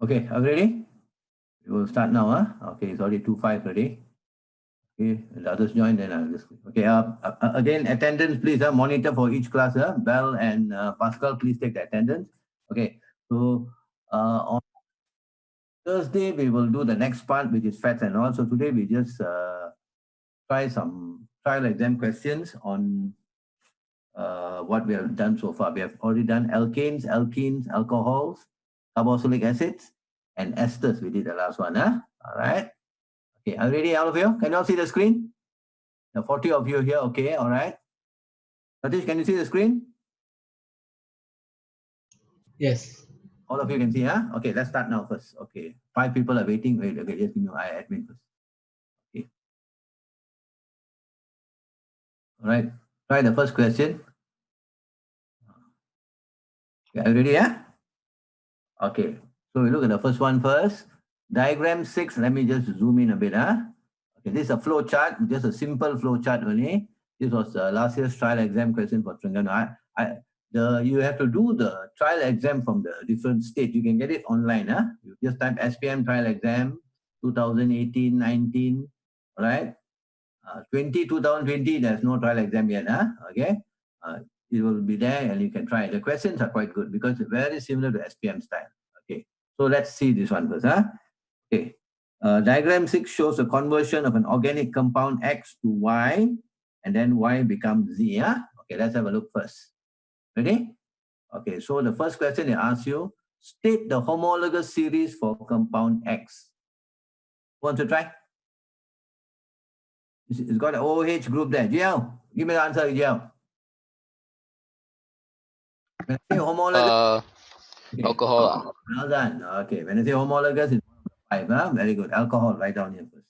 Okay, are you ready? We will start now. Okay, it's already 2:05 already. Okay, the others join, then I'll just. Okay, again, attendance, please. Monitor for each class. Bell and Pascal, please take the attendance. Okay, so on Thursday, we will do the next part, which is facts and all. So today, we just try some trial exam questions on what we have done so far. We have already done alkanes, alkenes, alcohols, carboxylic acids, and esters. We did the last one. All right. Okay, are you ready, all of you? Can you all see the screen? The 40 of you here. Okay, all right. Satish, can you see the screen? Yes. All of you can see, huh? Okay, let's start now first. Okay, 5 people are waiting. Wait, okay, just give me my admin first. Okay. All right, try the first question. Okay, are you ready, yeah? Okay, so we look at the first one first. Diagram 6, let me just zoom in a bit. Okay, this is a flow chart, just a simple flow chart only. This was last year's trial exam question for Terengganu. You have to do the trial exam from the different state. You can get it online. You just type SPM trial exam 2018-19, right? 2020, there's no trial exam yet. Okay, it will be there and you can try. The questions are quite good because it's very similar to SPM style. Okay, so let's see this one first. Okay, diagram 6 shows the conversion of an organic compound X to Y, and then Y becomes Z. Okay, let's have a look first. Ready? Okay, so the first question they ask you, state the homologous series for compound X. Want to try? It's got an OH group there. GL, give me the answer, GL. When I say homologous, okay. Alcohol. Well done. Okay, when I say homologous, it's 5. Very good. Alcohol, write down here first.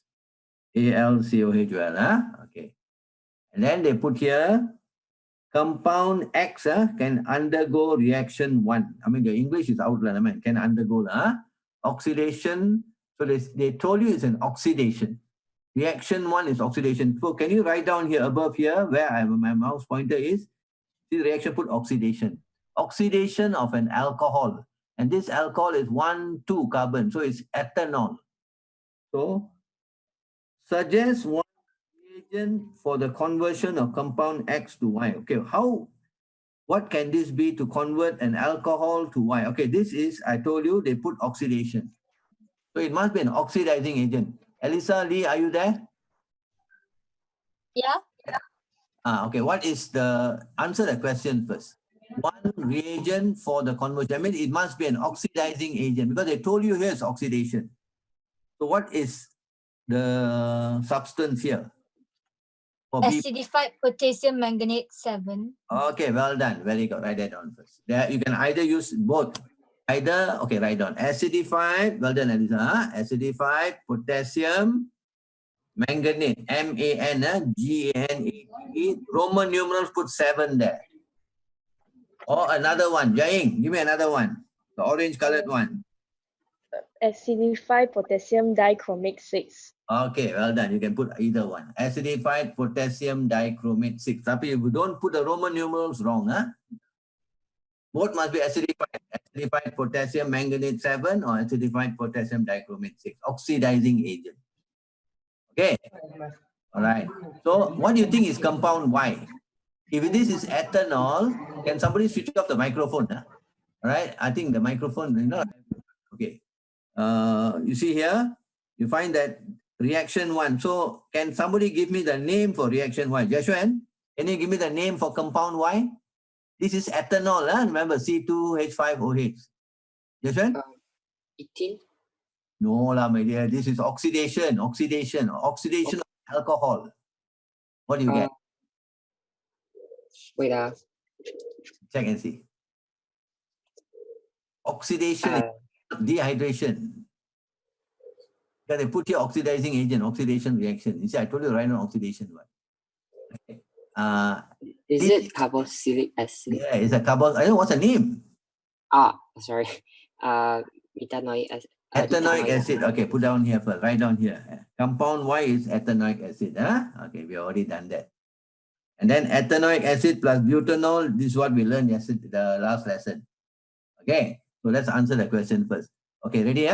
ALCOHOL. Okay. And then they put here, compound X can undergo reaction 1. I mean, the English is outline. I mean, can undergo oxidation. So they told you it's an oxidation. Reaction 1 is oxidation. So can you write down here above here where my mouse pointer is? See the reaction, put oxidation. Oxidation of an alcohol. And this alcohol is 1,2 carbon. So it's ethanol. So suggest one reagent for the conversion of compound X to Y. Okay, what can this be to convert an alcohol to Y? Okay, this is, I told you, they put oxidation. So it must be an oxidizing agent. Elisa, Lee, are you there? Yeah. Okay, what is the, answer the question first. One reagent for the conversion. I mean, it must be an oxidizing agent because they told you here is oxidation. So what is the substance here? Acidified potassium manganate 7. Okay, well done. Very good. Write that down first. There, you can either use both. Either, okay, write down. Acidified, well done, Elisa. Acidified potassium manganate, MANGANATE. Roman numerals, put 7 there. Or another one. Jaing, give me another one. The orange colored one. Acidified potassium dichromate 6. Okay, well done. You can put either one. Acidified potassium dichromate 6. Tapi if you don't put the Roman numerals, wrong. Both must be acidified. Acidified potassium manganate 7 or acidified potassium dichromate 6. Oxidizing agent. Okay. All right. So what do you think is compound Y? If this is ethanol, can somebody switch off the microphone? All right. I think the microphone, okay. You see here, you find that reaction 1. So can somebody give me the name for reaction Y? Joshua, can you give me the name for compound Y? This is ethanol, remember C2H5OH. Joshua? 18. No lah, my dear. This is oxidation. Oxidation of alcohol. What do you get? Wait. Check and see. Oxidation is dehydration. Yeah, they put here oxidizing agent, oxidation reaction. You see, I told you right now oxidation one. Okay. Is it carboxylic acid? Yeah, it's a carboxylic. I don't know what's the name. Sorry. Ethanoic acid. Ethanoic acid. Okay, put down here first. Write down here. Compound Y is ethanoic acid. Okay, we already done that. And then ethanoic acid plus butanol. This is what we learned yesterday, the last lesson. Okay, so let's answer the question first. Okay, ready?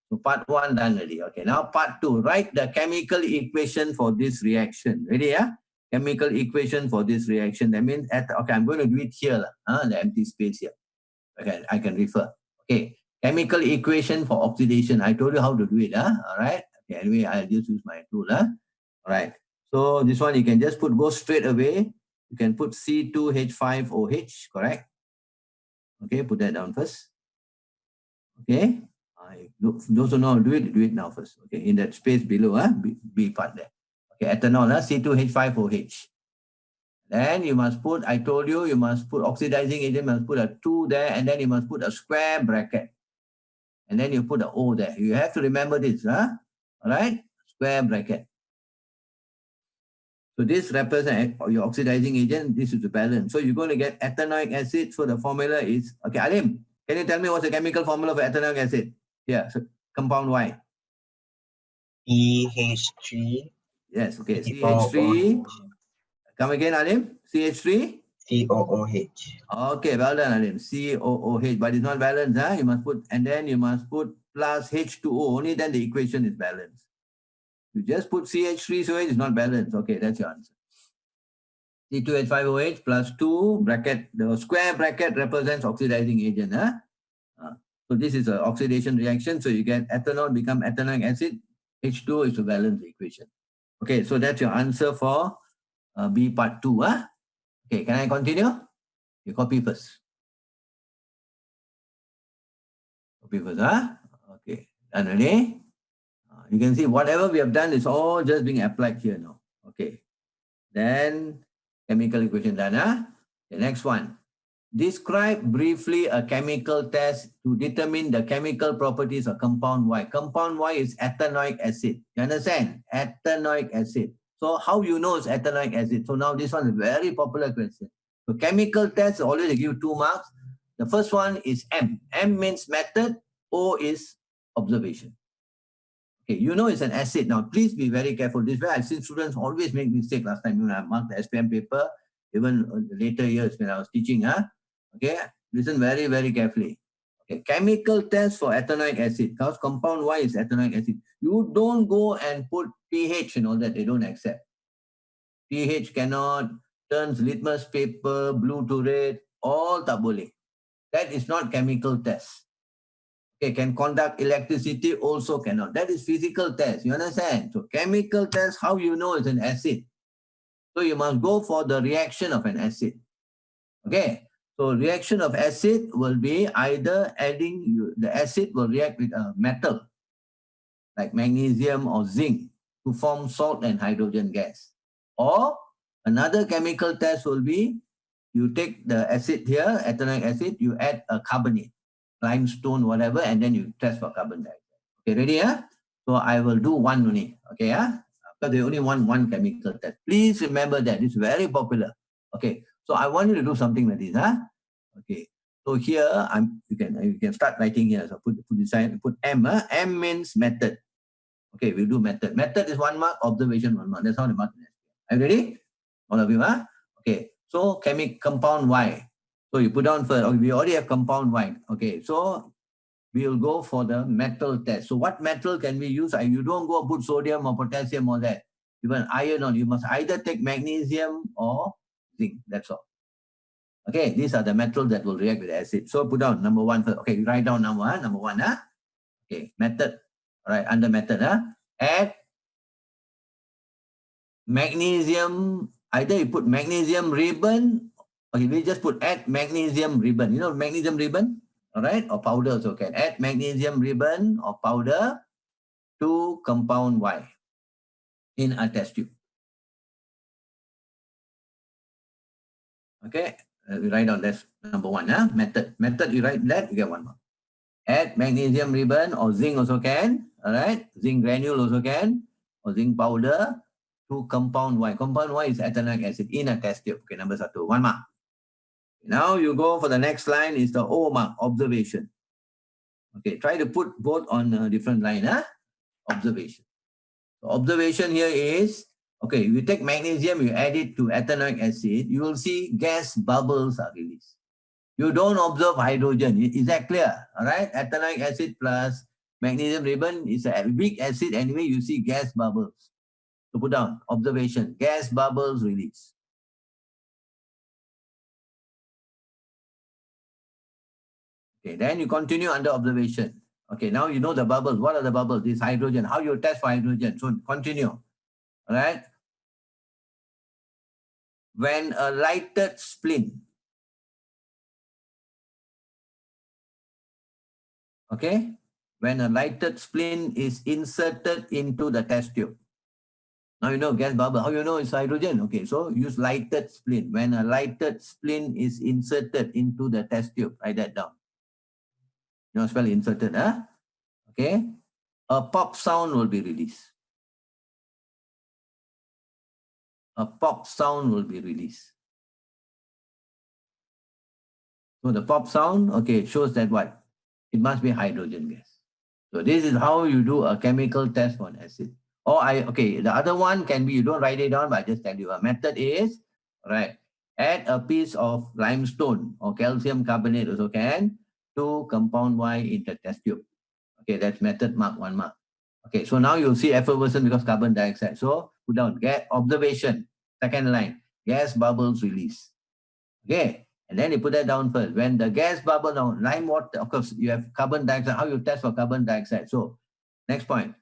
So part 1 done already. Okay, now part 2. Write the chemical equation for this reaction. Ready? Chemical equation for this reaction. That means okay, I'm going to do it here. The empty space here. Okay, I can refer. Okay, chemical equation for oxidation. I told you how to do it. All right. Okay, anyway, I'll just use my tool. All right. So this one you can just go straight away. You can put C2H5OH, correct? Okay, put that down first. Okay. Those who know how to do it now first. Okay, in that space below, B part there. Okay, ethanol, C2H5OH. Then you must put, I told you, you must put oxidizing agent, must put a 2 there, and then you must put a square bracket. And then you put the O there. You have to remember this, all right? Square bracket. So this represents your oxidizing agent. This is the balance. So you're going to get ethanoic acid. So the formula is, okay, Alim, can you tell me what's the chemical formula for ethanoic acid? Yeah, so compound Y. CH3. Yes, okay, CH3. Come again, Alim. CH3. COOH. Okay, well done, Alim. COOH, but it's not balanced. You must put, and then you must put plus H2O. Only then the equation is balanced. You just put CH3, so it is not balanced. Okay, that's your answer. C2H5OH plus 2 bracket. The square bracket represents oxidizing agent. So this is an oxidation reaction. So you get ethanol become ethanoic acid. H2O is a balanced equation. Okay, so that's your answer for B part 2. Okay, can I continue? You copy first. Copy first, Okay, done already? You can see whatever we have done is all just being applied here now. Okay. Then chemical equation done. The next one. Describe briefly a chemical test to determine the chemical properties of compound Y. Compound Y is ethanoic acid. You understand? Ethanoic acid. So how you know it's ethanoic acid? So now this one is a very popular question. So chemical test always give 2 marks. The first one is M. M means method. O is observation. Okay, you know it's an acid. Now, please be very careful. This way I've seen students always make mistake last time when I marked the SPM paper, even later years when I was teaching. Okay, listen very, very carefully. Okay, chemical test for ethanoic acid. Because compound Y is ethanoic acid. You don't go and put pH and all that. They don't accept. pH cannot, turns litmus paper, blue to red, all tak boleh. That is not chemical test. Okay, can conduct electricity, also cannot. That is physical test. You understand? So chemical test, how you know it's an acid? So you must go for the reaction of an acid. Okay. So reaction of acid will be either the acid will react with a metal like magnesium or zinc to form salt and hydrogen gas. Or another chemical test will be you take the acid here, ethanoic acid, you add a carbonate, limestone, whatever, and then you test for carbon dioxide. Okay, ready? So I will do one only. Okay, because they only want one chemical test. Please remember that. It's very popular. Okay, so I want you to do something like this. Okay, so here you can start writing here. So put M. M means method. Okay, we'll do method. Method is 1 mark, observation 1 mark. That's how the mark is. Are you ready? All of you, Okay, so compound Y. So you put down first. Okay, we already have compound Y. Okay, so we will go for the metal test. So what metal can we use? You don't go put sodium or potassium or that. Even iron on. You must either take magnesium or zinc. That's all. Okay, these are the metals that will react with acid. So put down number 1 first. Okay, write down number 1. Okay, method. All right, under method. Add magnesium. Either you put magnesium ribbon. Okay, we just put add magnesium ribbon. You know magnesium ribbon? All right, or powder also can. Add magnesium ribbon or powder to compound Y in a test tube. Okay, we write down that's number 1. Method. Method, you write that, you get 1 mark. Add magnesium ribbon or zinc also can. All right, zinc granule also can, or zinc powder to compound Y. Compound Y is ethanoic acid in a test tube. Okay, number 1, 1 mark. Now you go for the next line is the O mark, observation. Okay, try to put both on a different line. Observation. So observation here is, okay, you take magnesium, you add it to ethanoic acid, you will see gas bubbles are released. You don't observe hydrogen. Is that clear? All right. Ethanoic acid plus magnesium ribbon is a weak acid anyway. You see gas bubbles. So put down observation. Gas bubbles release. Okay. Then you continue under observation. Okay. Now you know the bubbles. What are the bubbles? This hydrogen. How you test for hydrogen? So continue. All right. When a lighted splint. Okay. When a lighted splint is inserted into the test tube. Now you know gas bubble. How you know it's hydrogen? Okay, so use lighted splint. When a lighted splint is inserted into the test tube, write that down. You know, spell inserted, huh? Okay. A pop sound will be released. A pop sound will be released. So the pop sound, okay, it shows that what? It must be hydrogen gas. So this is how you do a chemical test for an acid. Or okay, the other one can be, you don't write it down, but I just tell you. A method is, right, add a piece of limestone or calcium carbonate also can to compound Y in the test tube. Okay, that's method mark, 1 mark. Okay, so now you'll see effervescence because carbon dioxide. So put down gas observation, second line, gas bubbles release. Okay. And then you put that down first. When the gas bubble down, lime water, of course, you have carbon dioxide. How you test for carbon dioxide? So, next point.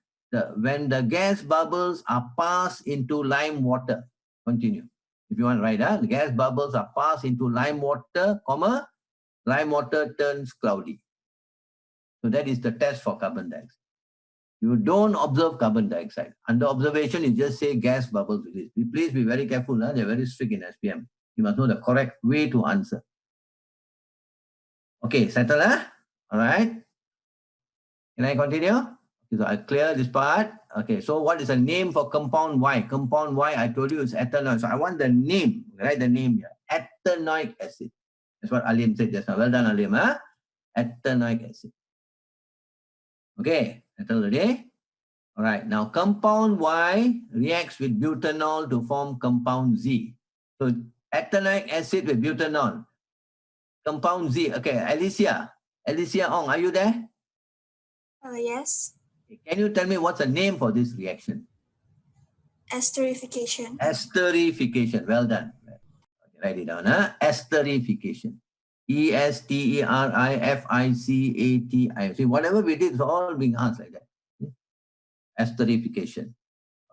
When the gas bubbles are passed into lime water, continue. If you want to write, the gas bubbles are passed into lime water, comma, lime water turns cloudy. So that is the test for carbon dioxide. You don't observe carbon dioxide. Under observation, you just say gas bubbles release. Please be very careful. They're very strict in SPM. You must know the correct way to answer. Okay, settle, all right. Can I continue? Okay, so I clear this part. Okay, so what is the name for compound Y? Compound Y, I told you, is ethanoic. So I want the name. Write the name here. Ethanoic acid. That's what Alim said just now. Well done, Alim. Ethanoic acid. Okay, settle already. All right, now compound Y reacts with butanol to form compound Z. So ethanoic acid with butanol. Compound Z. Okay, Alicia Ong, are you there? Yes. Can you tell me what's the name for this reaction? Esterification. Esterification. Well done. Okay, write it down. Esterification. Esterificati. See, whatever we did is all being asked like that. Esterification.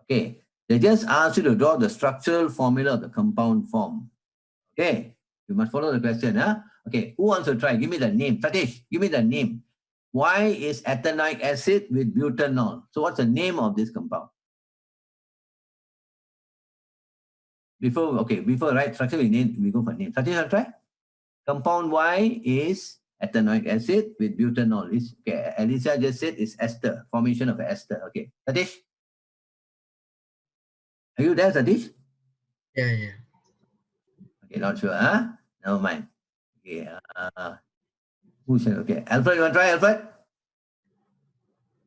Okay. They just asked you to draw the structural formula of the compound form. Okay. You must follow the question. Okay. Who wants to try? Give me the name. Satish, give me the name. Why is ethanoic acid with butanol? So what's the name of this compound? Before right structure, we go for name. Satish, try. Compound Y is ethanoic acid with butanol. Okay. Alicia just said it's ester, formation of ester. Okay. Satish? Are you there, Satish? Yeah. Okay, not sure, Never mind. Okay. Who said okay? Alfred, you want to try, Alfred?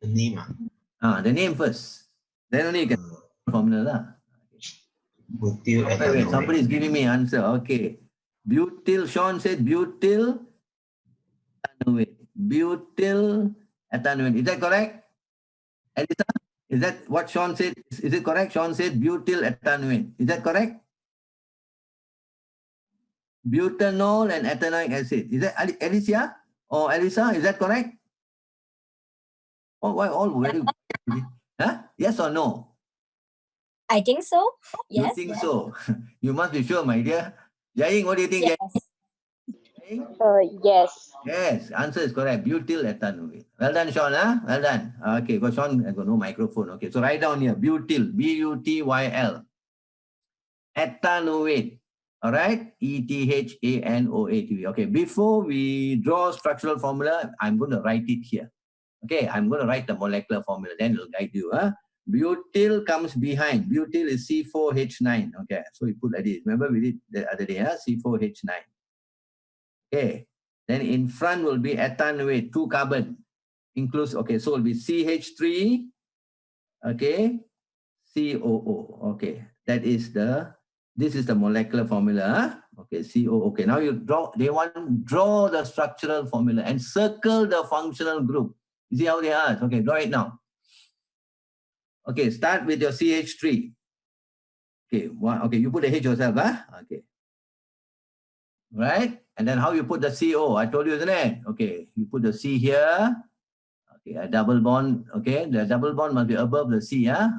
The name. The name first. Then only you can formula. Butyl Wait, somebody is giving me answer. Okay. Butyl, Sean said butyl ethanoate. Butyl ethanoate. Is that correct? Elisa, is that what Sean said? Is it correct? Sean said butyl ethanoate. Is that correct? Butanol and ethanoic acid. Is that Alicia or Elisa? Is that correct? Oh, why all very Yes or no? I think so. Yes. You think so? You must be sure, my dear. Yaying, what do you think? Yes. Yaying? Yes. Yes, answer is correct. Butyl ethanoate. Well done, Sean. Well done. Okay, because Sean has got no microphone. Okay, so write down here. Butyl, B-U-T-Y-L. Ethanoate. All right, E-T-H-A-N-O-A-T. Okay, before we draw structural formula, I'm going to write it here. Okay, I'm going to write the molecular formula, then it'll guide you. Butyl comes behind. Butyl is C4H9. Okay, so we put like this. Remember we did the other day, C4H9. Okay, then in front will be ethanoate, 2 carbon. Includes, okay, so it will be CH3, okay, COO. Okay, that is the This is the molecular formula. Huh? Okay, CO. Okay, now you draw, they want draw the structural formula and circle the functional group. You see how they ask? Okay, draw it now. Okay, start with your CH3. Okay, okay, you put the H yourself, huh? Okay. Right? And then how you put the CO? I told you, isn't it? Okay, you put the C here. Okay, a double bond. Okay, the double bond must be above the C, yeah?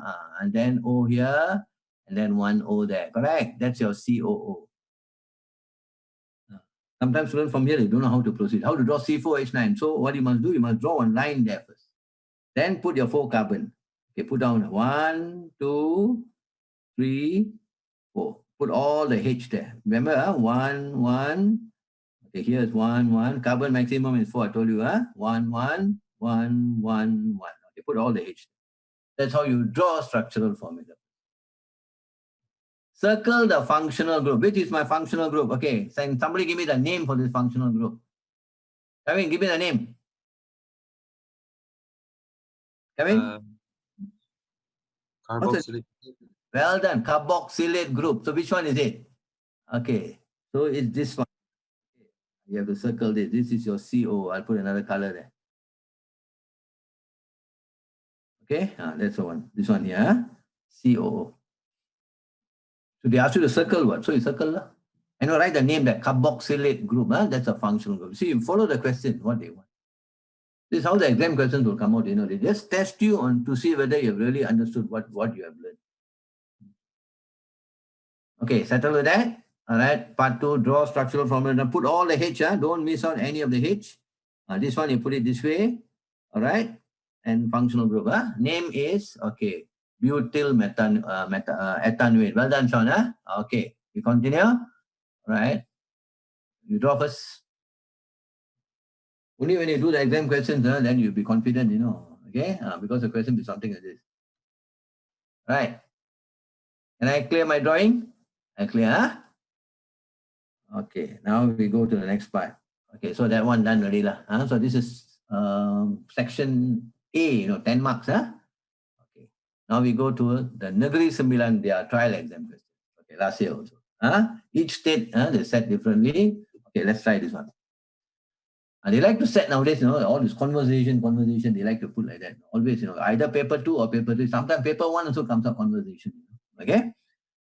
And then O here, and then one O there. Correct? That's your COO. Sometimes students from here, they don't know how to proceed. How to draw C4H9. So what you must do, you must draw one line there first. Then put your 4 carbon. Okay, put down 1, 2, 3, 4. Put all the H there. Remember, 1, 1. Okay, here's 1, 1. Carbon maximum is 4, I told you, 1, 1, 1, 1, 1. Okay, put all the H. That's how you draw structural formula. Circle the functional group. Which is my functional group? Okay, somebody give me the name for this functional group. Kevin, give me the name. Kevin? Carboxylate. Well done, carboxylate group. So which one is it? Okay, so it's this one. You have to circle this. This is your CO. I'll put another color there. Okay, that's the one. This one here, COO. So they ask you to circle what? So you circle. And you write the name, that carboxylate group. That's a functional group. See, you follow the question, what they want. This is how the exam questions will come out. You know, they just test you on to see whether you've really understood what you have learned. Okay, settle with that. All right, part 2, draw structural formula. Now put all the H, don't miss out any of the H. This one, you put it this way. All right, and functional group. Name is, okay, butyl ethanoate. Well done, Sean. Okay, you continue. All right, you draw first. Only when you do the exam questions, then you'll be confident, you know, okay? Because the question is something like this. All right. Can I clear my drawing? I clear, Okay, now we go to the next part. Okay, so that one done already. So this is section A, 10 marks. Okay, now we go to the Negeri Sembilan, their trial exam questions. Okay, last year also. Each state, they set differently. Okay, let's try this one. They like to set nowadays, all this conversation, they like to put like that. Always, either paper 2 or paper 3. Sometimes paper 1 also comes up conversation. Okay?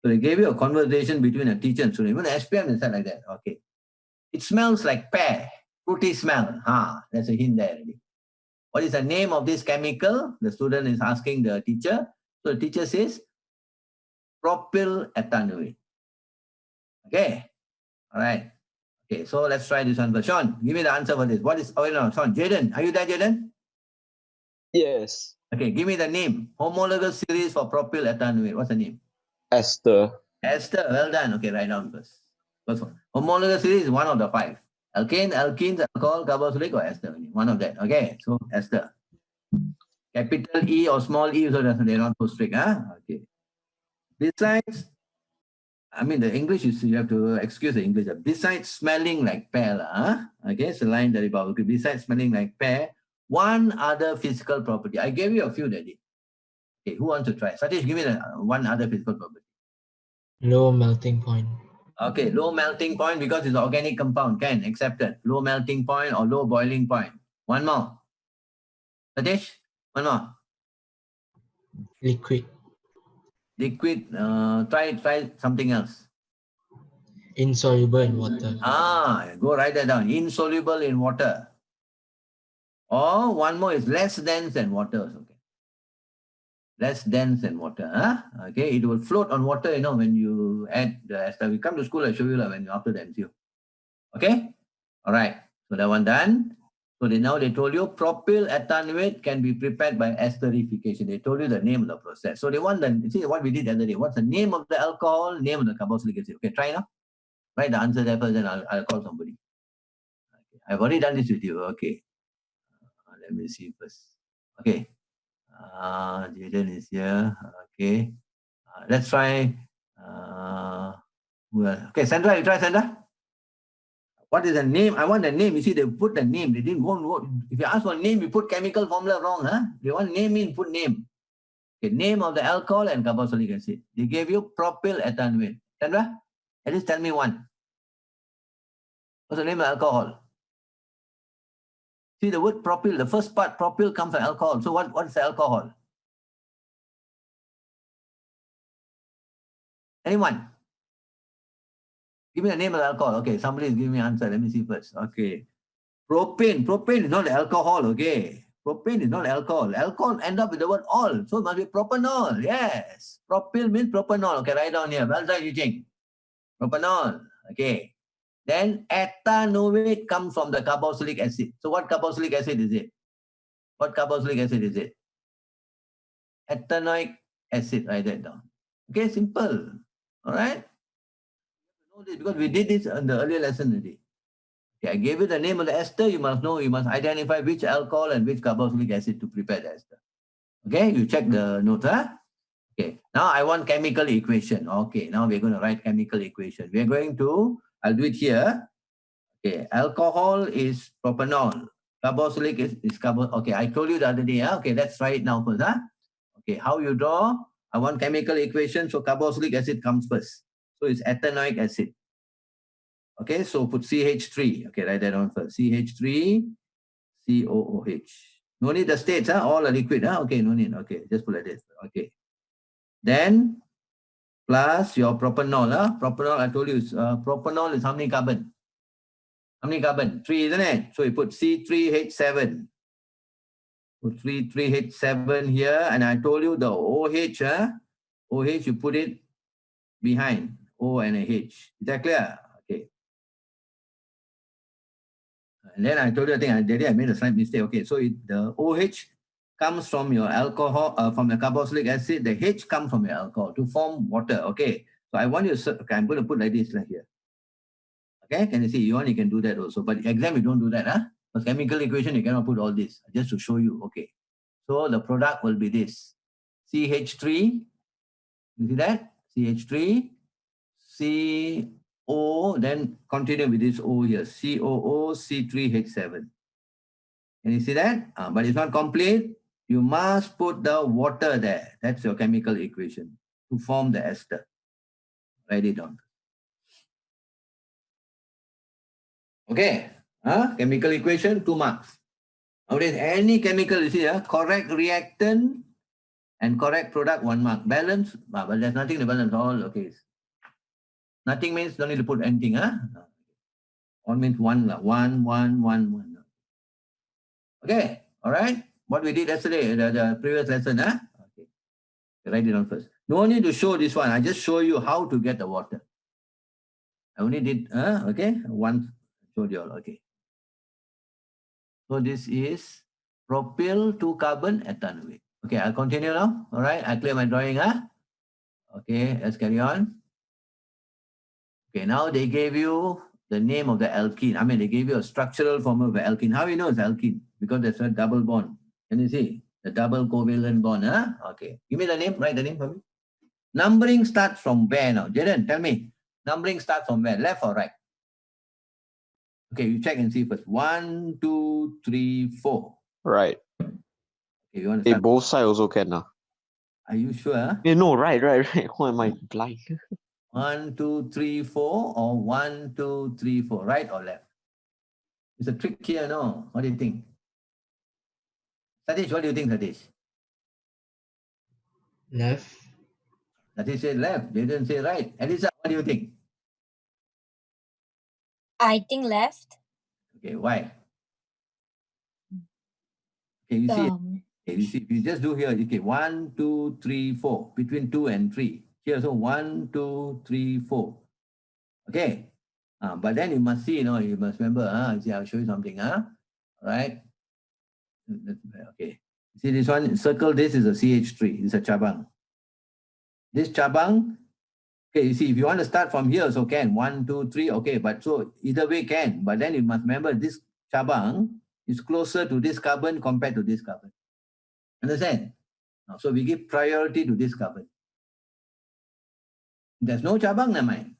So they gave you a conversation between a teacher and student. Even SPM is said like that. Okay. It smells like pear. Fruity smell. That's a hint there already. What is the name of this chemical? The student is asking the teacher. So the teacher says propyl ethanoate. Okay. All right. Okay, so let's try this one. But Sean, give me the answer for this. What is, Sean, Jaden, are you there, Jaden? Yes. Okay, give me the name. Homologous series for propyl ethanoate. What's the name? Esther. Esther, well done. Okay, write down first. First one. Homologous series is one of the 5. Alkane, alkenes, alcohol, carboxylic, or ester. One of that. Okay, so Esther. Capital E or small e, so they're not so strict. Okay. Besides, I mean, the English is, you have to excuse the English. Besides smelling like pear, okay, it's a line that about, okay, besides smelling like pear, one other physical property. I gave you a few that day. Okay, who wants to try? Satish, give me the one other physical property. Low melting point. Okay, low melting point because it's an organic compound. Can, accepted. Low melting point or low boiling point. One more. Satish, one more. Liquid. Liquid, try something else. Insoluble in water. Go write that down. Insoluble in water. Or one more is less dense than water. Okay. Less dense than water. Okay, it will float on water, when you add the ester. We come to school, I'll show you when after the MCU. Okay? All right. So that one done. So now they told you propyl ethanoate can be prepared by esterification. They told you the name of the process. So they want see what we did the other day. What's the name of the alcohol, name of the carboxylic acid? Okay, try now. Write the answer there first, then I'll call somebody. Okay. I've already done this with you. Okay. Let me see first. Okay. Jaden is here. Okay. Let's try. Okay, Sandra, you try, Sandra. What is the name? I want the name. You see, they put the name. They didn't go. If you ask for name, you put chemical formula wrong. They want name in, put name. Okay, name of the alcohol and carboxylic acid. They gave you propyl ethanoate. Sandra, at least tell me one. What's the name of alcohol? See the word propyl, the first part, propyl comes from alcohol. So what is alcohol? Anyone? Give me the name of the alcohol. Okay, somebody is giving me an answer. Let me see first. Okay. Propane. Propane is not alcohol, okay? Propane is not alcohol. Alcohol end up with the word all. So it must be propanol. Yes. Propyl means propanol. Okay, write down here. Well done, Eugene. Propanol. Okay. Then ethanoate comes from the carboxylic acid. So what carboxylic acid is it? What carboxylic acid is it? Ethanoic acid. Write that down. Okay, simple. All right. Know this because we did this in the earlier lesson already. Okay, I gave you the name of the ester. You must know, you must identify which alcohol and which carboxylic acid to prepare the ester. Okay, you check the notes, huh? Okay, now I want chemical equation. Okay, now we're going to write chemical equation. We're going to, I'll do it here. Okay, alcohol is propanol. Carboxylic is carbon. Okay, I told you the other day. Huh? Okay, let's try it now first. Huh? Okay, how you draw? I want chemical equation. So carboxylic acid comes first. So it's ethanoic acid. Okay, so put CH3. Okay, write that down first. CH3, COOH. No need the states, huh? All are liquid. Huh? Okay, no need. Okay, just put like this. Okay. Then plus your propanol. Huh? Propanol, I told you, propanol is how many carbon? How many carbon? 3, isn't it? So you put C3H7. Put 3H7 here. And I told you the OH, huh? OH, you put it behind. O and a H. Is that clear? Okay. And then I told you, I made a slight mistake. Okay, so the OH comes from your alcohol, from the carboxylic acid. The H comes from your alcohol to form water. Okay, so I want you to, okay, I'm going to put like this like here. Okay, can you see? You can do that also. But exam, you don't do that. Huh? Because chemical equation, you cannot put all this. Just to show you. Okay, so the product will be this. CH3, you see that? CH3, CO, then continue with this O here, COO, C3H7. Can you see that? But it's not complete. You must put the water there. That's your chemical equation to form the ester. Write it down. Okay. Chemical equation, 2 marks. Nowadays, any chemical, you see, correct reactant and correct product, 1 mark. Balance, but there's nothing to balance. All okay. Nothing means don't need to put anything. All means 1, 1, 1, 1, 1. Okay, all right. What we did yesterday, the previous lesson. Okay, write it down first. No need to show this one. I just show you how to get the water. I only did, okay, once showed you all. Okay. So this is propyl 2 carbon ethanoate. Okay, I'll continue now. All right, I clear my drawing. Okay, let's carry on. Okay, now they gave you the name of the alkene. I mean, they gave you a structural formula of the alkene. How you know it's alkene? Because there's a double bond. Can you see? The double covalent bond. Okay. Give me the name. Write the name for me. Numbering starts from where now? Jaden, tell me. Numbering starts from where? Left or right? Okay, you check and see first. 1, 2, 3, 4. Right. Okay, you want to Hey, start? both sides also can. Are you sure? No, right. Why am I blind? 1, 2, 3, 4 or 1, 2, 3, 4. Right or left? It's a trick here, no? What do you think? Satish, what do you think, Satish? Left. Satish said left. They didn't say right. Elisa, what do you think? I think left. Okay, why? Okay, you see, Um, if you just do here, okay, 1, 2, 3, 4, between 2 and 3. Here, so 1, 2, 3, 4. Okay. But then you must see, you must remember, see, I'll show you something, right? Okay. See this one, circle this is a CH3, it's a cabang. This cabang, okay, you see, if you want to start from here, so can, 1, 2, 3, okay, but so either way can, but then you must remember this cabang is closer to this carbon compared to this carbon. Understand? So we give priority to this carbon. There's no cabang, never mind.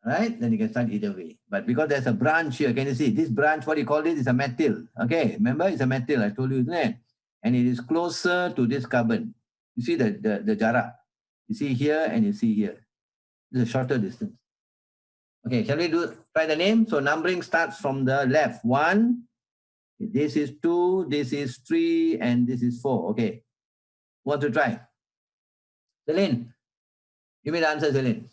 Right? Then you can start either way. But because there's a branch here, can you see? This branch, what you call it, is a methyl. Okay, remember, it's a methyl, I told you, isn't it? And it is closer to this carbon. You see the jarak. You see here and you see here. It's a shorter distance. Okay, shall we try the name? So numbering starts from the left. 1, this is 2, this is 3, and this is 4. Okay. Who wants to try? Celine, give me the answer, Celine.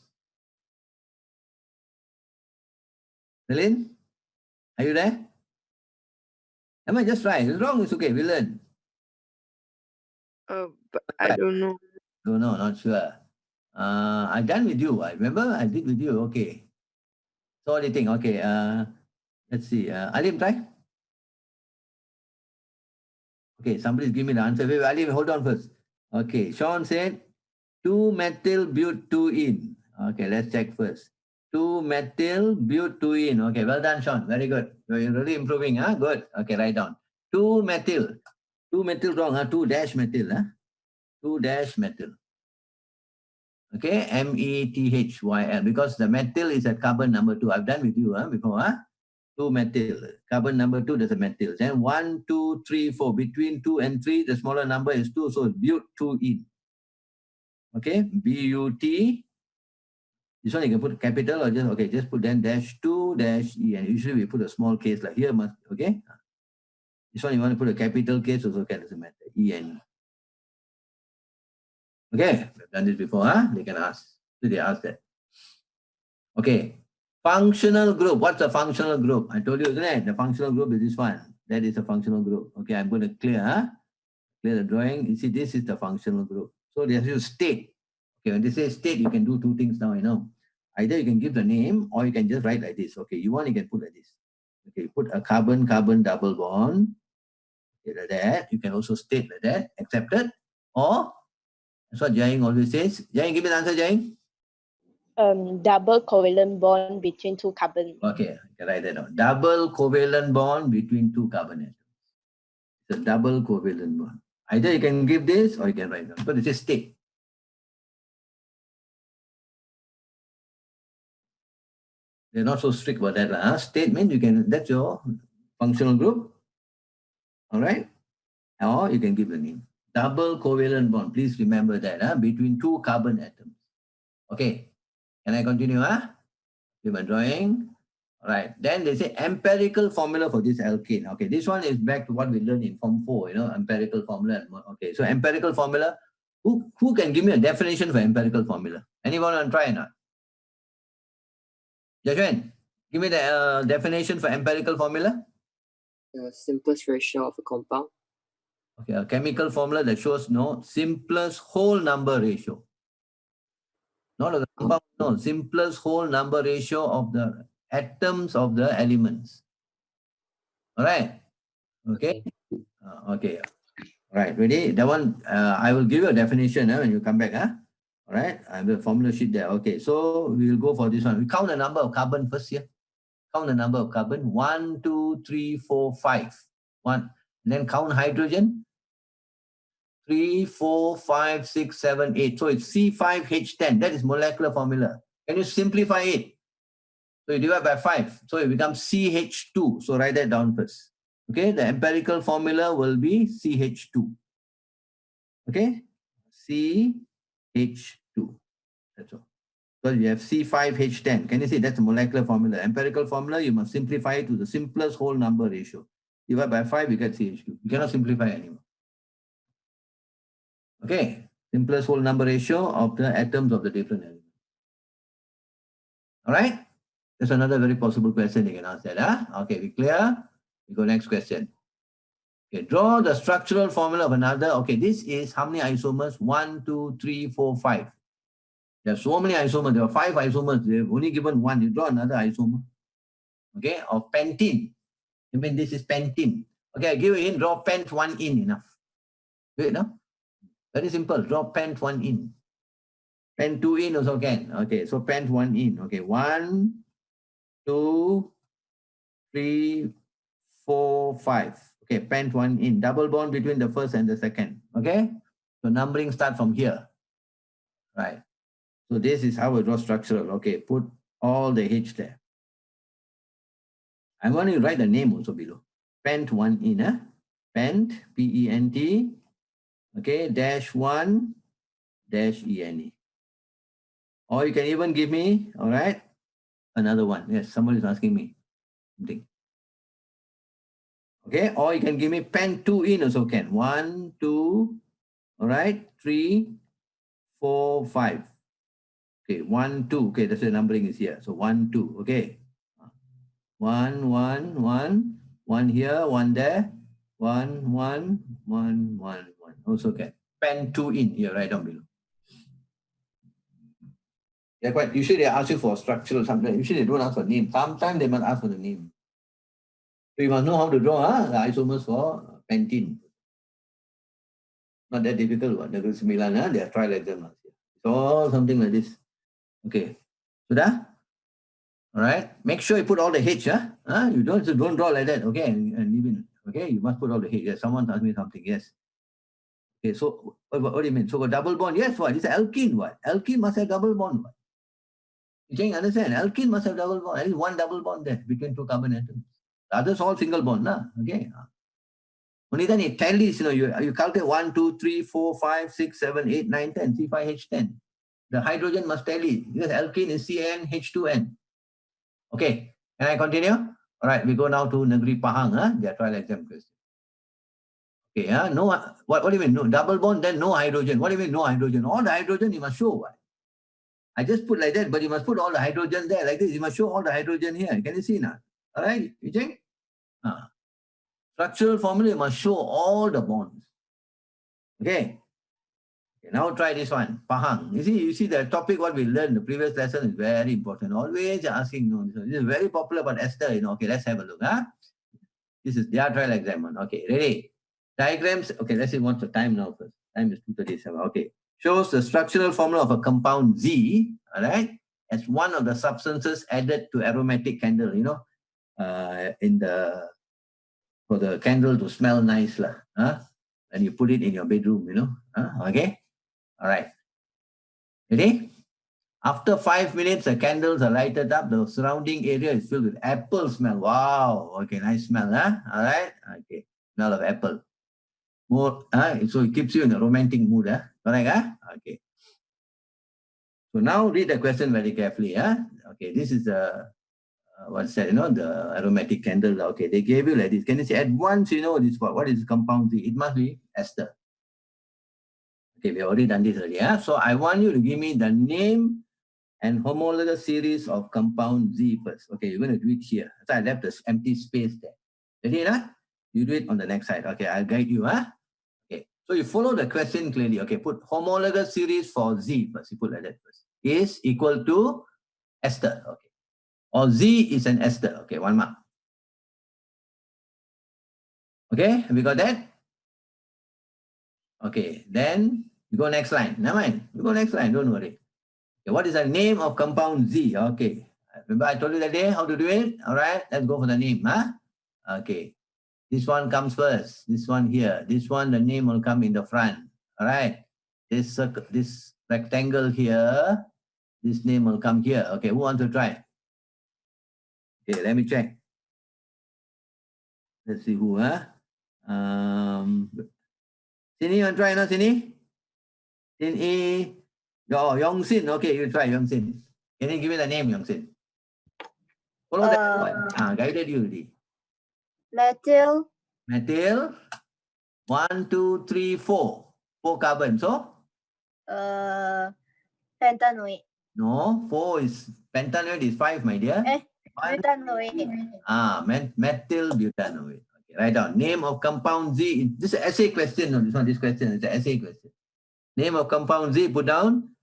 Celine, are you there? Am I just try? It's wrong, it's okay, we learn. But I don't know. No, not sure. I done with you. I remember I did with you. Okay. So what do you think? Okay. Let's see. Alim, try. Okay, somebody's give me the answer. Wait, Alim, hold on first. Okay, Sean said 2-methyl-butene. Okay, let's check first. 2-methyl-butene. Okay, well done, Sean. Very good. You're really improving, huh? Good. Okay, write down. 2-methyl. 2-methyl wrong, huh? 2-methyl, huh? 2-methyl. Okay, methyl, because the methyl is a carbon number 2. I've done with you before, huh? 2-methyl. Carbon number 2, there's a methyl. Then 1, 2, 3, 4. Between 2 and 3, the smaller number is 2, so butene. Okay, B-U-T. This one you can put capital or just put then -2-E. And usually we put a small case like here, okay? This one you want to put a capital case, also can, doesn't matter. E-N. Okay, we've done this before, huh? They can ask. So they ask that. Okay. Functional group. What's a functional group? I told you, isn't it? The functional group is this one. That is a functional group. Okay, I'm going to clear, huh? Clear the drawing. You see, this is the functional group. So they have to state. Okay, when they say state, you can do two things now, you know. Either you can give the name or you can just write like this. Okay, you can put like this. Okay, put a carbon-carbon double bond. Okay, like that. You can also state like that. Accepted. Or that's what Jaing always says. Jaing, give me the answer, Jaing. Double covalent bond between two carbon. Okay, I can write that down. Double covalent bond between two carbon atoms. It's a double covalent bond. Either you can give this or you can write down. But it says state. They're not so strict about that. State means you can, that's your functional group. All right. Or you can give the name. Double covalent bond. Please remember that between two carbon atoms. Okay. Can I continue? With my drawing. All right. Then they say empirical formula for this alkane. Okay. This one is back to what we learned in Form 4, empirical formula. Okay. So empirical formula. Who can give me a definition for empirical formula? Anyone want to try or not? Jashwan, give me the definition for empirical formula. The simplest ratio of a compound. Okay, a chemical formula that shows simplest whole number ratio. Not of the compound, no, simplest whole number ratio of the atoms of the elements. All right. Okay. Okay. All right. Ready? That one, I will give you a definition when you come back. All right. I have a formula sheet there. Okay. So we will go for this one. We count the number of carbon first here. Count the number of carbon. 1, 2, 3, 4, 5. 1. And then count hydrogen. 3, 4, 5, 6, 7, 8. So it's C5H10. That is molecular formula. Can you simplify it? So you divide by 5. So it becomes CH2. So write that down first. Okay. The empirical formula will be CH2. Okay. CH2. That's all. So you have C5H10. Can you see that's the molecular formula? Empirical formula, you must simplify it to the simplest whole number ratio. Divide by 5, you get CH2. You cannot simplify anymore. Okay, simplest whole number ratio of the atoms of the different elements. All right, that's another very possible question you can ask that. Okay, we clear? We go next question. Okay, draw the structural formula of another. Okay, this is how many isomers? 1, 2, 3, 4, 5. There are so many isomers. There are 5 isomers. They've only given 1. You draw another isomer. Okay, of pentene. I mean, this is pentene. Okay, I give you in. Draw pent 1 in enough. Do it now. Very simple. Draw pent 1 in. Pent 2 in also can. Okay, so pent 1 in. Okay, 1, 2, 3, 4, 5. Okay, pent 1 in. Double bond between the first and the second. Okay, so numbering start from here. Right. So this is how we draw structural. Okay, put all the H there. I'm going to write the name also below. Pent 1 in. Pent, P-E-N-T. Okay, -1, -E-N-E. Or you can even give me, all right, another one. Yes, somebody is asking me something. Okay, or you can give me pen 2 in also can. 1, 2, all right, 3, 4, 5. Okay, 1, 2. Okay, that's the numbering is here. So 1, 2. Okay. 1, 1, 1. 1 here, 1 there. 1, 1, 1, 1, 1. Also can. Pen 2 in here, right down below. Yeah, quite. Usually they ask you for structural something. Usually they don't ask for name. Sometimes they must ask for the name. So you must know how to draw the isomers for pentene. Not that difficult one. Negeri Sembilan, they are trial exam last year. It's all something like this. Okay. Sudah? All right. Make sure you put all the H. You don't draw like that. Okay, and leave it. Okay, you must put all the H. Yes, someone asked me something. Yes. Okay, so what do you mean? So got double bond? Yes, what? It's alkene. What? Alkene must have double bond. What? You can understand? Alkene must have double bond. At least one double bond there between two carbon atoms. The others all single bond. Okay. Only then it tallies, you calculate 1, 2, 3, 4, 5, 6, 7, 8, 9, 10, C5H10. The hydrogen must tally because alkene is CnH2n. Okay, can I continue? All right, we go now to Negeri Pahang, their trial exam question. Okay, no, what do you mean? No double bond, then no hydrogen. What do you mean no hydrogen? All the hydrogen you must show. What? I just put like that, but you must put all the hydrogen there like this. You must show all the hydrogen here. Can you see now? All right, you check? Structural formula must show all the bonds. Okay. Now try this one. Pahang. You see the topic what we learned in the previous lesson is very important. Always asking. This is very popular about Esther. Okay, let's have a look. This is their trial exam one. Okay, ready? Diagrams. Okay, let's see what's the time now first. Time is 2:37. Okay. Shows the structural formula of a compound Z. All right. As one of the substances added to aromatic candle. For the candle to smell nice and you put it in your bedroom, okay. All right, ready? After 5 minutes the candles are lighted up, the surrounding area is filled with apple smell. Wow, okay, nice smell. All right, okay, smell of apple. More so it keeps you in a romantic mood. Correct. Okay, so now read the question very carefully. Okay, this is the what's that, the aromatic candle. Okay, they gave you like this. Can you see at once, this what is compound Z? It must be ester. Okay, we already done this earlier. So I want you to give me the name and homologous series of compound Z first. Okay, you're going to do it here. So I left this empty space there. Ready, You do it on the next side. Okay, I'll guide you. Okay, so you follow the question clearly. Okay, put homologous series for Z first. You put like that first. Is equal to ester. Okay. Or Z is an ester. Okay, 1 mark. Okay, have we got that? Okay, then you go next line. Never mind. You go next line, don't worry. Okay, what is the name of compound Z? Okay. Remember I told you that day how to do it? All right, let's go for the name. Okay. This one comes first. This one here. This one, the name will come in the front. All right. This rectangle here, this name will come here. Okay, who wants to try? Okay, let me check. Let's see who, Sini, you want to try now, Sini? Sini. Yong Sin. Okay, you try Yong Sin. Can you give me the name, Yong Sin? Follow that one. Guided you already. Methyl. Methyl. 1, 2, 3, 4. 4 carbon. So? Pentanoate. No, 4 is pentanoate is 5, my dear. Butanoate. Methyl butanoate. Okay, write down. Name of compound Z. This is an essay question. No, this one. This question is an essay question. Name of compound Z. Put down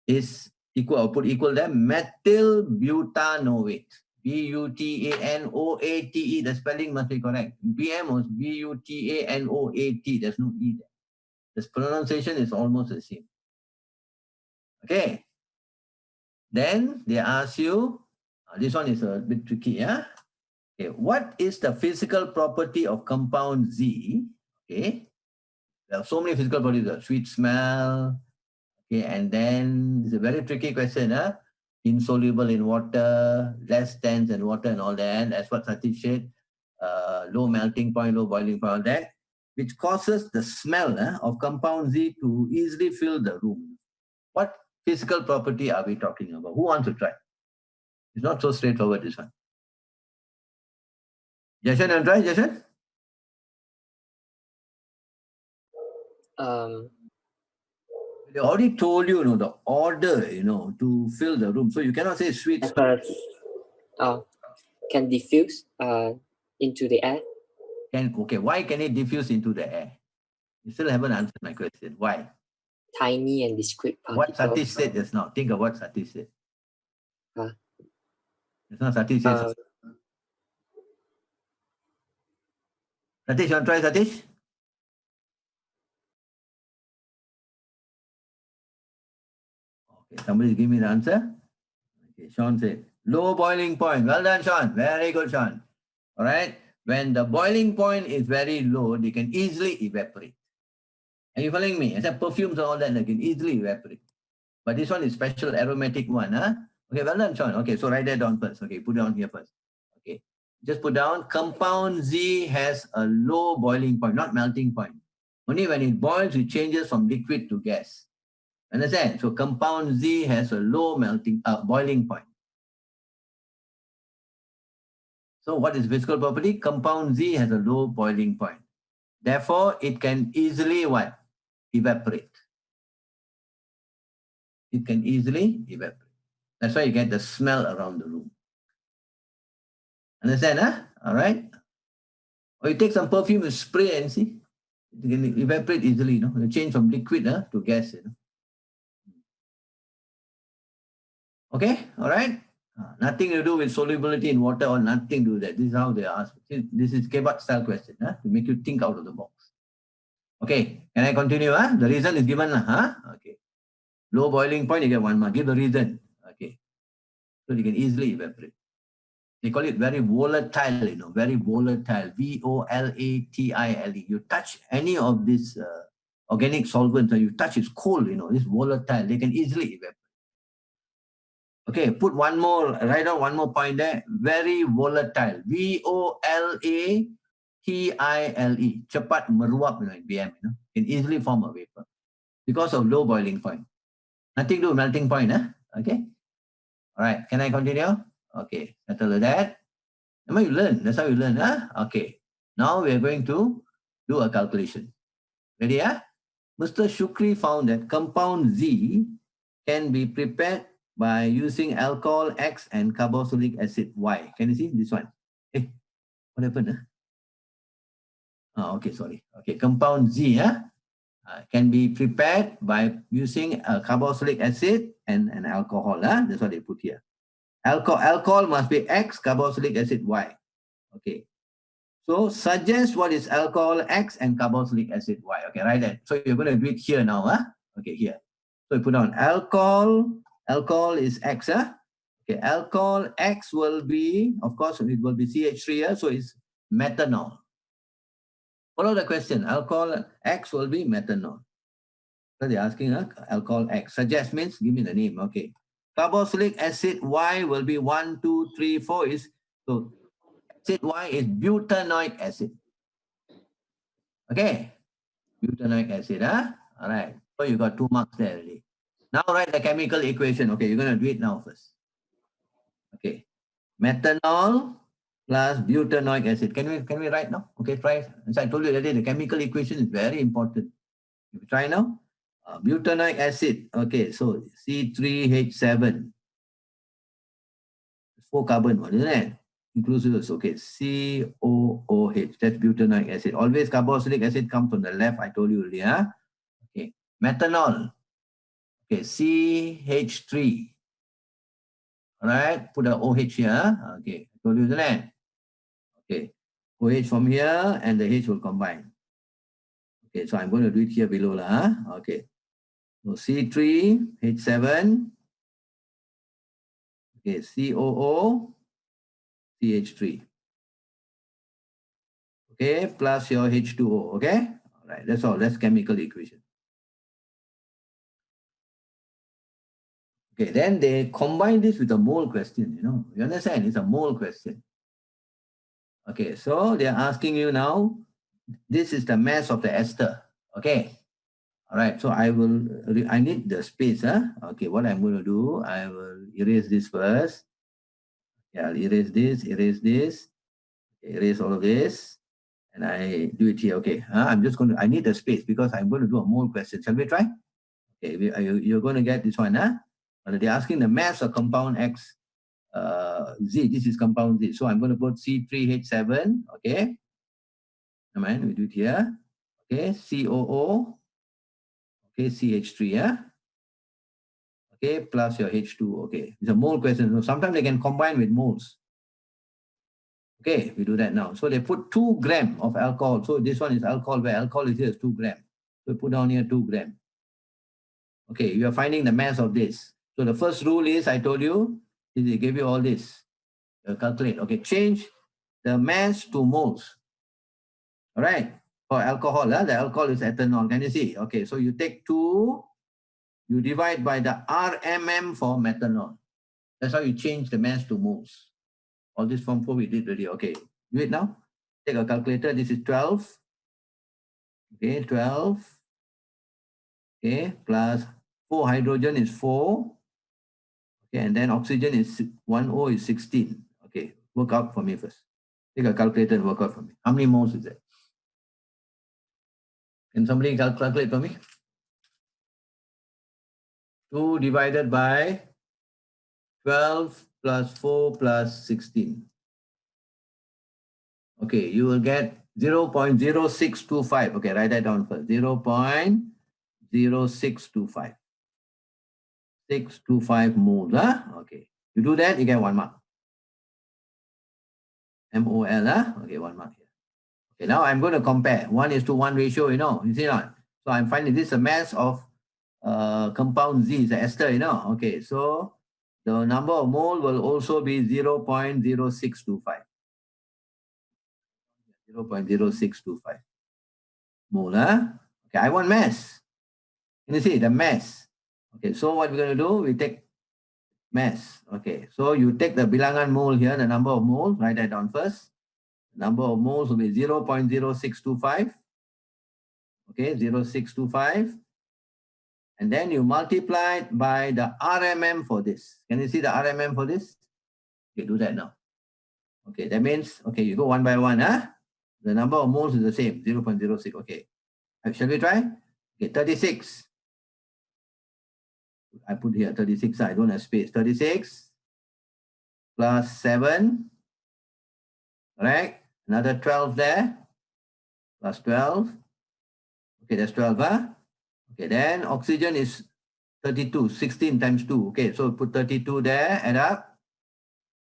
is equal. Put equal there. Methyl butanoate. Butanoate. The spelling must be correct. BM was butanoate. There's no E there. The pronunciation is almost the same. Okay. Then they ask you. This one is a bit tricky, Okay, what is the physical property of compound Z? Okay, there are so many physical properties, the sweet smell. Okay, and then it's a very tricky question, insoluble in water, less dense than water and all that. That's what Satish said. Low melting point, low boiling point, all that, which causes the smell of compound Z to easily fill the room. What physical property are we talking about? Who wants to try? It's not so straightforward, this one. Jashan, and try, Jashan? They already told you, the order, to fill the room. So you cannot say sweet. Can diffuse into the air. Okay, why can it diffuse into the air? You still haven't answered my question. Why? Tiny and discrete What particles. Satish said just now. Think of what Satish said. Huh? It's not Satish said. Satish, you want to try, Satish? Okay, somebody give me the answer. Okay, Sean said, low boiling point. Well done, Sean. Very good, Sean. All right. When the boiling point is very low, they can easily evaporate. Are you following me? I said perfumes and all that, they can easily evaporate. But this one is special aromatic one. Huh? Okay, well done, Sean. Okay, so write that down first. Okay, put it down here first. Okay, just put down compound Z has a low boiling point, not melting point. Only when it boils, it changes from liquid to gas. Understand? So compound Z has a low boiling point. So what is physical property? Compound Z has a low boiling point. Therefore, it can easily what? Evaporate. It can easily evaporate. That's why you get the smell around the room. Understand, huh? All right. Or you take some perfume and spray and see. It can evaporate easily, You change from liquid to gas, Okay, all right. Nothing to do with solubility in water or nothing to do that. This is how they ask. This is Kebat style question, to make you think out of the box. Okay, can I continue? The reason is given, Okay. Low boiling point, you get 1 mark. Give the reason. Okay. So you can easily evaporate. They call it very volatile, very volatile. V-O-L-A-T-I-L-E. You touch any of these organic solvents, and you touch it's cold, it's volatile. They can easily evaporate. Okay, write down one more point there. Very volatile. V-O-L-A-T-I-L-E. Cepat meruap, in BM, can easily form a vapor because of low boiling point. Nothing to do with melting point, Okay. All right, can I continue? Okay, settle that. Now you learn. That's how you learn, Okay. Now we are going to do a calculation. Ready, Mr. Shukri found that compound Z can be prepared by using alcohol X and carboxylic acid Y. Can you see this one? Hey, what happened? Okay, sorry. Okay, compound Z can be prepared by using carboxylic acid and an alcohol. That's what they put here. Alcohol must be X, carboxylic acid Y. Okay. So suggest what is alcohol X and carboxylic acid Y. Okay, write that. So you're going to do it here now. Okay, here. So you put down alcohol is X. Okay, alcohol X will be, of course, it will be CH3, so it's methanol. Follow the question. Alcohol X will be methanol. So they're asking alcohol X. Suggest means give me the name. Okay. Carboxylic acid Y will be 1, 2, 3, 4 so acid Y is butanoic acid. Okay. Butanoic acid. All right. So you got 2 marks there already. Now write the chemical equation. Okay, you're going to do it now first. Okay. Methanol plus butanoic acid. Can we write now? Okay, try. As I told you already, the chemical equation is very important. You try now. Butanoic acid. Okay, so C3H7. 4 carbon one, isn't it? Inclusive. Okay, COOH. That's butanoic acid. Always carboxylic acid comes from the left. I told you already. Okay. Methanol. Okay, CH3. All right, put the OH here. Okay, I told you, isn't it? Okay, OH from here and the H will combine. Okay, so I'm going to do it here below. Okay, so C3H7. Okay, COO, CH3. Okay, plus your H2O. Okay, all right, that's all. That's chemical equation. Okay, then they combine this with a mole question, You understand? It's a mole question. Okay, so they're asking you now, this is the mass of the ester. Okay. All right, so I need the space. Okay, what I'm going to do, I will erase this first. Yeah, I'll erase this, erase all of this, and I do it here. Okay, I need the space because I'm going to do a mole question. Shall we try? Okay, you're going to get this one. They're asking the mass of compound X, Z. This is compound Z. So I'm going to put C3H7. Okay, we do it here. Okay, COO. Okay, CH3, yeah? Okay, plus your H2, okay. It's a mole question. So sometimes they can combine with moles. Okay, we do that now. So they put 2 grams of alcohol. So this one is alcohol, where alcohol is here is 2 grams. So put down here 2 grams. Okay, you are finding the mass of this. So the first rule is, I told you, is they give you all this. You calculate. Okay, change the mass to moles. All right. For alcohol, the alcohol is ethanol. Can you see? Okay, so you take 2, you divide by the RMM for methanol. That's how you change the mass to moles. All this form 4 we did already. Okay, do it now. Take a calculator. This is 12. Okay, 12. Okay, plus 4 hydrogen is 4. Okay, and then oxygen is 1 O is 16. Okay, work out for me first. Take a calculator and work out for me. How many moles is that? Can somebody calculate for me? 2 divided by 12 plus 4 plus 16. Okay, you will get 0.0625. Okay, write that down first. 0.0625. 625 moles. Okay. You do that, you get 1 mark. MOL. Okay, 1 mark here. Okay, now I'm going to compare 1:1 ratio, you see not? So I'm finding this is a mass of compound Z, is ester, Okay, so the number of mole will also be 0.0625. 0.0625 mole. Okay, I want mass. Can you see the mass? Okay, so what we're going to do, we take mass. Okay, so you take the bilangan mole here, the number of moles, write that down first. Number of moles will be 0.0625. Okay, 0.0625. And then you multiply it by the RMM for this. Can you see the RMM for this? Okay, do that now. Okay, that means, okay, you go one by one. The number of moles is the same, 0.06. Okay, shall we try? Okay, 36. I put here 36. I don't have space. 36 plus 7. Correct? Another 12 there. Plus 12. Okay, that's 12. Okay, then oxygen is 32. 16 times 2. Okay, so put 32 there. Add up.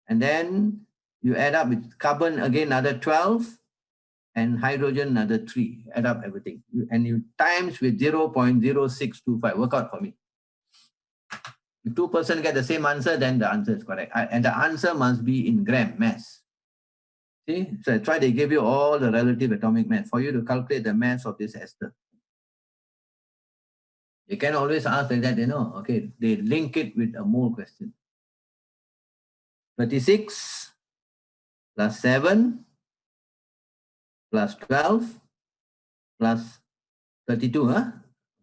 And then you add up with carbon again, another 12. And hydrogen, another 3. Add up everything. And you times with 0.0625. Work out for me. If 2% get the same answer, then the answer is correct. And the answer must be in gram mass. See? So I try, they give you all the relative atomic mass for you to calculate the mass of this ester. You can always ask like that, Okay, they link it with a mole question. 36 plus 7 plus 12 plus 32,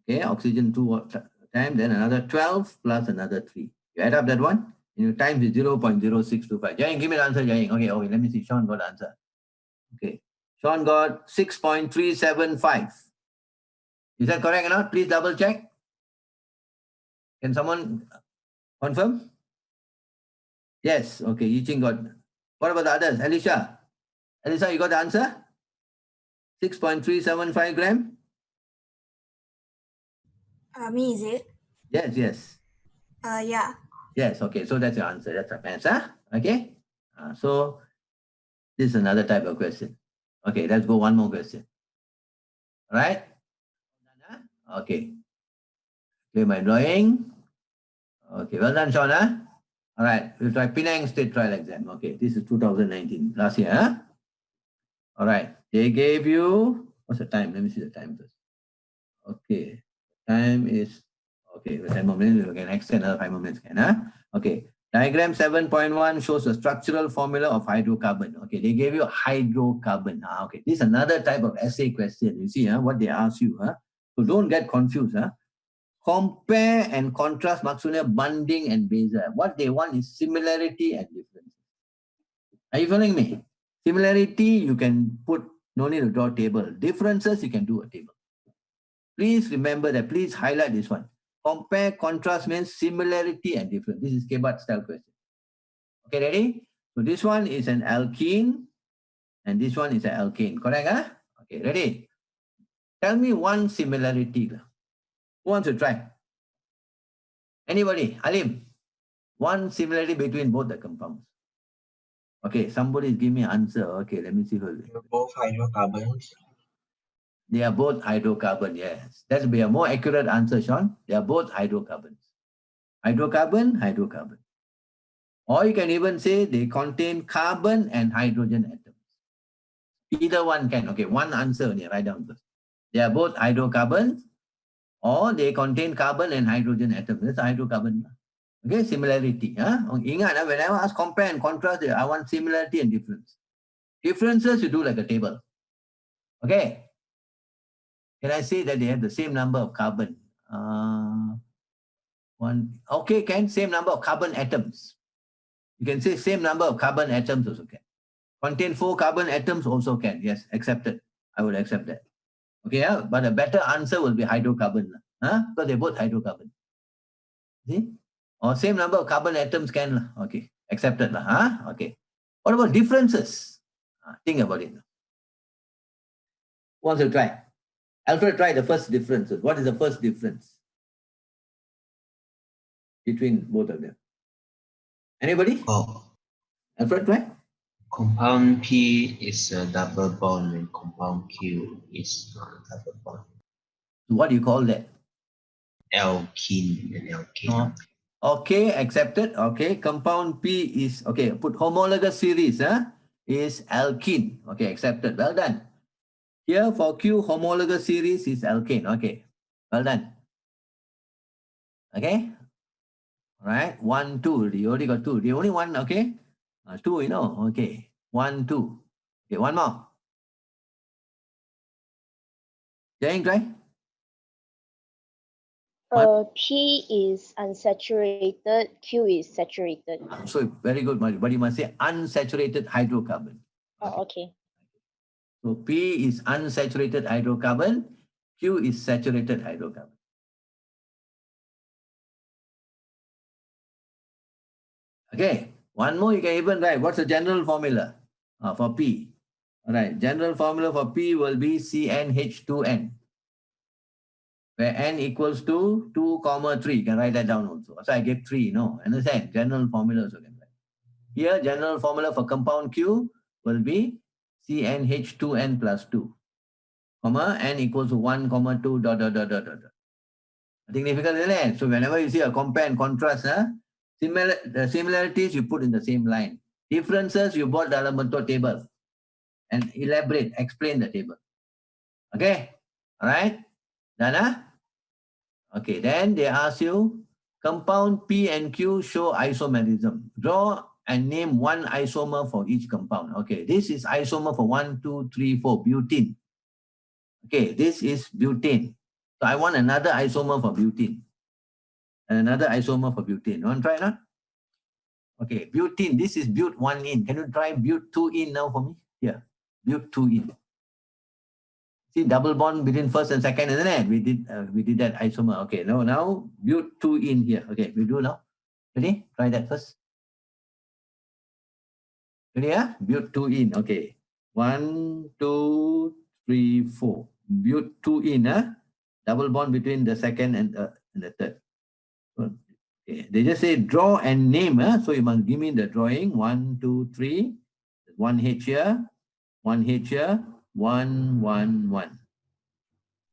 Okay, oxygen 2 times, then another 12 plus another 3. You add up that one, and you times is 0.0625. Jaying, give me the answer, Jaying. Okay, let me see. Sean got the answer. Okay, Sean got 6.375. Is that correct or not? Please double check. Can someone confirm? Yes. Okay, Yiching got. What about the others? Alicia, you got the answer? 6.375 gram? Me, is it? Yes. Yeah. Yes, okay, so that's your answer. That's a mass, Okay? So this is another type of question. Okay, let's go one more question. All right? Okay. Clear my drawing. Okay, well done, Sean, All right, we'll try Penang State Trial Exam. Okay, this is 2019, last year, All right, they gave you, what's the time? Let me see the time first. Okay, time is, okay, 10 more minutes, we can extend another 5 more minutes, Okay, diagram 7.1 shows the structural formula of hydrocarbon. Okay, they gave you hydrocarbon. Okay, this is another type of essay question. You see what they ask you. So don't get confused. Compare and contrast maksudnya banding and beza. What they want is similarity and difference. Are you following me? Similarity, you can put, no need to draw table. Differences, you can do a table. Please remember that. Please highlight this one. Compare, contrast means similarity and difference. This is K-Bar style question. Okay, ready? So this one is an alkene and this one is an alkane. Correct? Okay, ready? Tell me one similarity. Who wants to try? Anybody? Alim? One similarity between both the compounds. Okay, somebody give me an answer. Okay, let me see. Both hydrocarbons. They are both hydrocarbon, yes. That will be a more accurate answer, Sean. They are both hydrocarbons. Hydrocarbon, hydrocarbon. Or you can even say they contain carbon and hydrogen atoms. Either one can. Okay, one answer only, write down first. They are both hydrocarbons or they contain carbon and hydrogen atoms. That's hydrocarbon. Okay, similarity. Ingat, when I ask compare and contrast, I want similarity and difference. Differences, you do like a table. Okay. Can I say that they have the same number of carbon? Okay, same number of carbon atoms. You can say same number of carbon atoms also can. Contain 4 carbon atoms also can. Yes, accepted. I would accept that. Okay, but a better answer will be hydrocarbon. Because they're both hydrocarbon. See? Or same number of carbon atoms can. Okay, accepted. Okay. What about differences? Think about it. Who wants to try? Alfred, try the first difference. What is the first difference between both of them? Anybody? Alfred, try. Compound P is a double bond and compound Q is not a double bond. What do you call that? Alkene and alkane. Okay, accepted. Okay, compound P is, okay, put homologous series, is alkene. Okay, accepted. Well done. Here for Q, homologous series is alkane. Okay, well done. Okay, all right, 1, 2. You already got 2. The only one, okay, 2, you know. Okay, 1, 2. Okay, one more. Jaying, try. P is unsaturated, Q is saturated. So very good, Mari. But you must say unsaturated hydrocarbon. Oh, okay. So P is unsaturated hydrocarbon, Q is saturated hydrocarbon. Okay, one more you can even write. What's the general formula for P? All right, general formula for P will be CnH2n, where n equals to 2, 3. You can write that down also. So I gave 3, no? Understand? General formula also can write. Here, general formula for compound Q will be CnH2n plus 2, comma, n equals to 1, 2, dot. Significant, isn't it? So whenever you see a compare and contrast, the similarities you put in the same line. Differences you brought dalam bentuk table and elaborate, explain the table. Okay? All right? Done, Okay, then they ask you, compound P and Q show isomerism. Draw and name one isomer for each compound. Okay, this is isomer for 1, 2, 3, 4, butene. Okay, this is butane. So I want another isomer for butene. And another isomer for butane. You want to try not? Okay, butene, this is but 1 in. Can you try but 2 in now for me? Here, but 2 in. See, double bond between first and second, isn't it? We did that isomer. Okay, now but 2 in here. Okay, we do now. Ready? Try that first. Ready, but 2 in. Okay. 1, 2, 3, 4. But 2 in, double bond between the second and the third. Okay. They just say draw and name. So you must give me the drawing. 1, 2, 3. 1 H here. 1 H here. 1, 1, 1.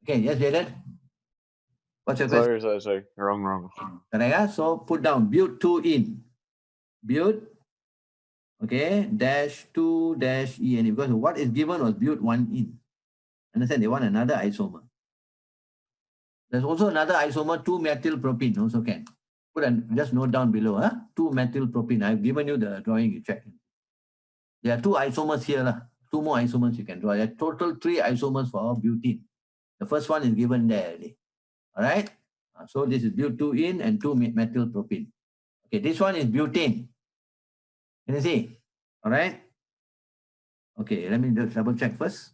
Okay, yes, Jaden? What's your question? Sorry. Wrong. Correct, so put down but 2 in. But, okay, dash 2 dash en. Because what is given was but 1 in. Understand? They want another isomer. There's also another isomer, 2-methylpropene also can. Put and just note down below, 2-methylpropene. I've given you the drawing, you check. There are 2 isomers here, 2 more isomers you can draw. There are total 3 isomers for butene. The first one is given there already. All right. So this is butene and 2-methyl propene. Okay, this one is butane. Can you see? All right. Okay, let me just double check first.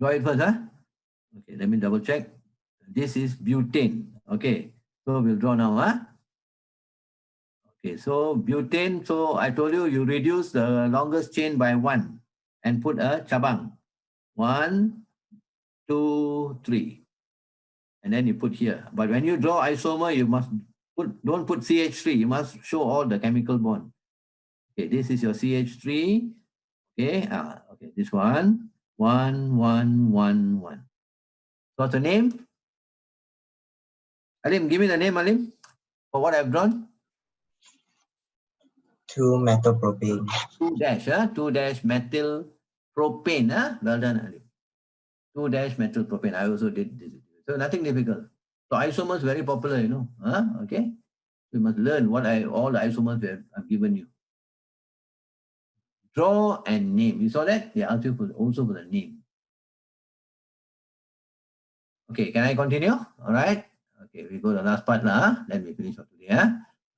Draw it first, huh? Okay, let me double check. This is butane. Okay, so we'll draw now, huh? Okay, so butane. So I told you, you reduce the longest chain by 1 and put a cabang. 1, 2, 3. And then you put here. But when you draw isomer, you must don't put CH3. You must show all the chemical bond. Okay, this is your CH3. Okay, okay, this one. 1, 1, 1, 1. So what's the name? Alim, give me the name, Alim, for what I've drawn. 2-methylpropane. 2-methyl propane. Well done, Alim. 2-methyl propane. I also did this. So nothing difficult. So isomers very popular, you know. Okay. You must learn what all the isomers I've given you. Draw and name. You saw that? Yeah, also for the name. Okay, can I continue? All right. Okay, we go to the last part now. Let me finish for today.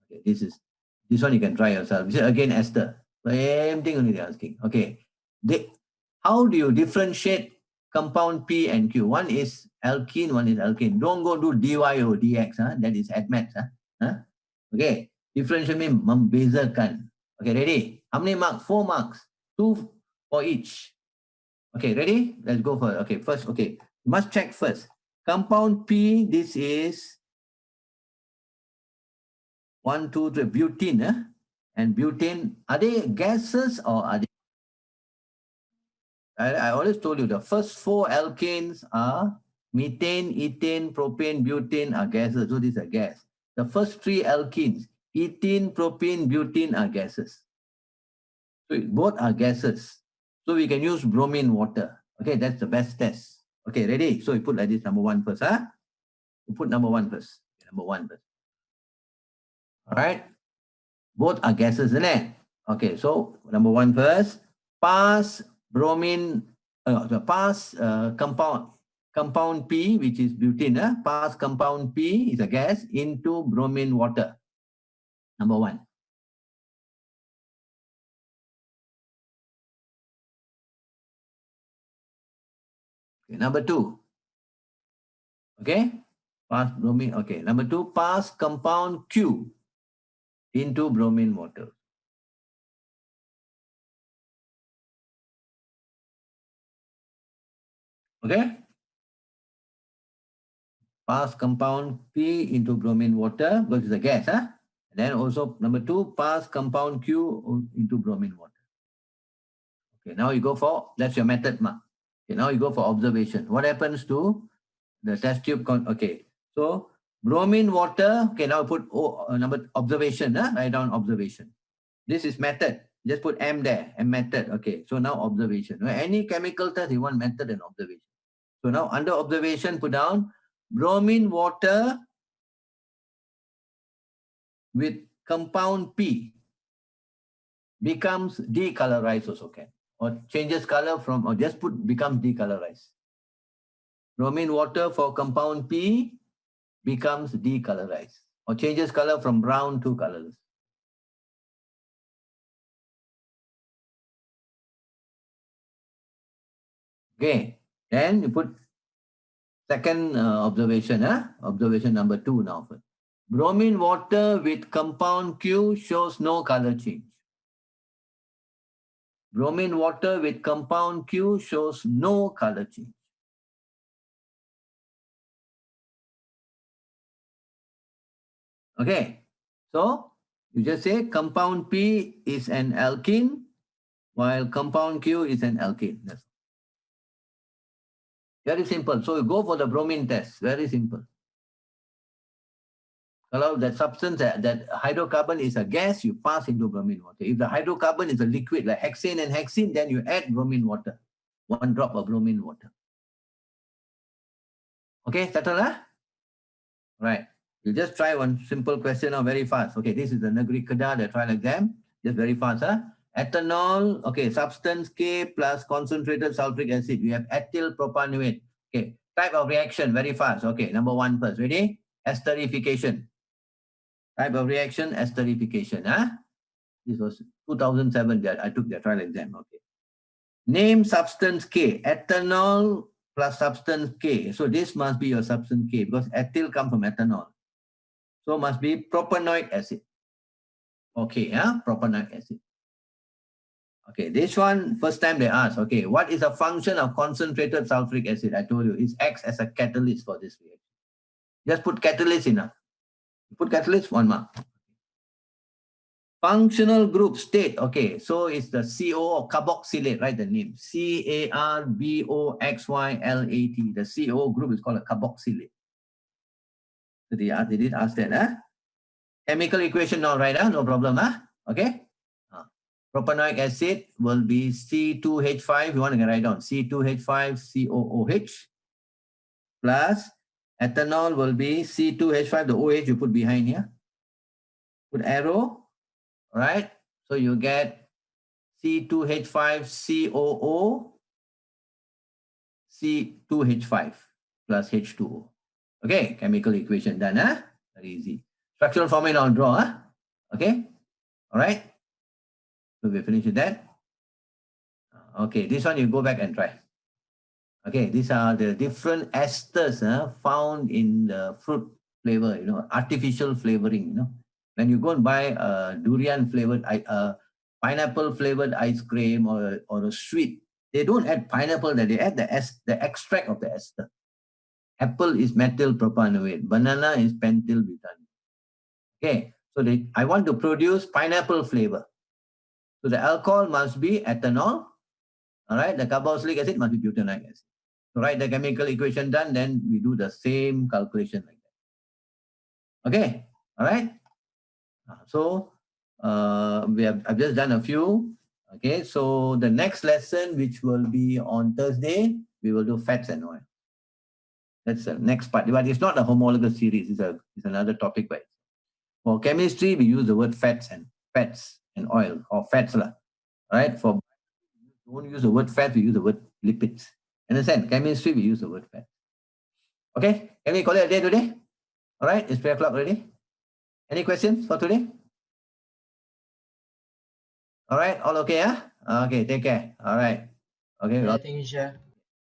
Okay, this one you can try yourself. This is again Esther. Same thing only they're asking. Okay. How do you differentiate compound P and Q? One is alkene, one is alkane. Don't go do DYO, DX. That is admets. Okay. Differentiate means membezakan. Okay, ready? How many marks? 4 marks. 2 for each. Okay, ready? Let's go for okay. First, okay. You must check first. Compound P, this is 1, 2, 3, butene. And butane, are they gases or are they? I always told you the first 4 alkanes are methane, ethane, propane, butane are gases. So these are gas. The first 3 alkenes, ethene, propane, butane are gases. So both are gases. So we can use bromine water. Okay, that's the best test. Okay, ready? So you put like this, number 1 first. You put number 1 first. Number 1 first. All right. Both are gases, isn't it? Okay, so number 1 first. Pass bromine, compound P, which is butane. Pass compound P is a gas into bromine water. Number 1. Okay, number 2. Okay, pass bromine. Okay, number 2, pass compound Q into bromine water. Okay, pass compound P into bromine water because it's a gas. And then also number 2, pass compound Q into bromine water. Okay, now you go for, that's your method mark. Okay, now you go for observation. What happens to the test tube? Okay, so bromine water. Okay, now put number observation. Write down observation. This is method. Just put M there, M method. Okay, so now observation. Any chemical test, you want method and observation. So now under observation, put down bromine water with compound P becomes decolorized also can. Or changes color from, or just put becomes decolorized. Bromine water for compound P becomes decolorized or changes color from brown to colorless. Okay, then you put second observation, observation number 2 now. Bromine water with compound Q shows no color change. Bromine water with compound Q shows no color change. Okay, so you just say compound P is an alkene while compound Q is an alkane. That's very simple. So you go for the bromine test. Very simple. Kalau that substance, that hydrocarbon is a gas, you pass into bromine water. If the hydrocarbon is a liquid like hexane and hexene, then you add bromine water. 1 drop of bromine water. Okay, settle, Right. You just try one simple question now very fast. Okay, this is the Negeri Kedah, the trial exam. Just very fast, Ethanol, okay, substance K plus concentrated sulfuric acid. We have ethyl propanoate. Okay, type of reaction, very fast. Okay, number 1 first. Ready? Esterification. Type of reaction, esterification. This was 2007 that I took the trial exam. Okay. Name substance K. Ethanol plus substance K. So this must be your substance K because ethyl comes from ethanol. So must be propanoic acid. Okay, propanoic acid. Okay, this one, first time they asked, okay, what is the function of concentrated sulfuric acid? I told you, it acts as a catalyst for this reaction. Just put catalyst in. Put catalyst, 1 mark. Functional group state, okay, so it's the CO or carboxylate, right? The name CARBOXYLAT. The CO group is called a carboxylate. So they did ask that, Chemical equation now, right? No problem, okay. Propanoic acid will be C2H5. You want to write down C2H5COOH plus ethanol will be C2H5. The OH you put behind here. Put arrow. All right, so you get C2H5COO C2H5 plus H2O. Okay, chemical equation done, Very easy. Structural formula I'll draw, Okay, all right. So we finish with that. Okay, this one you go back and try. Okay, these are the different esters found in the fruit flavor, artificial flavoring, When you go and buy a durian flavored, pineapple flavored ice cream or a sweet, they don't add pineapple, they add the extract of the ester. Apple is methyl propanoate, banana is pentyl butane. Okay, so I want to produce pineapple flavor. So the alcohol must be ethanol, all right? The carboxylic acid must be butanoic acid. So write the chemical equation done, then we do the same calculation like that. Okay, all right? So I've just done a few. Okay, so the next lesson, which will be on Thursday, we will do fats and oil. That's the next part, but it's not a homologous series. It's another topic. But for chemistry, we use the word fats and oil or fats, right? For don't use the word fat, we use the word lipids. Understand? Chemistry, we use the word fat. Okay, can we call it a day today? All right, it's 3 o'clock already. Any questions for today? All right, all okay, Okay, take care. All right. Okay. Thank you, sir.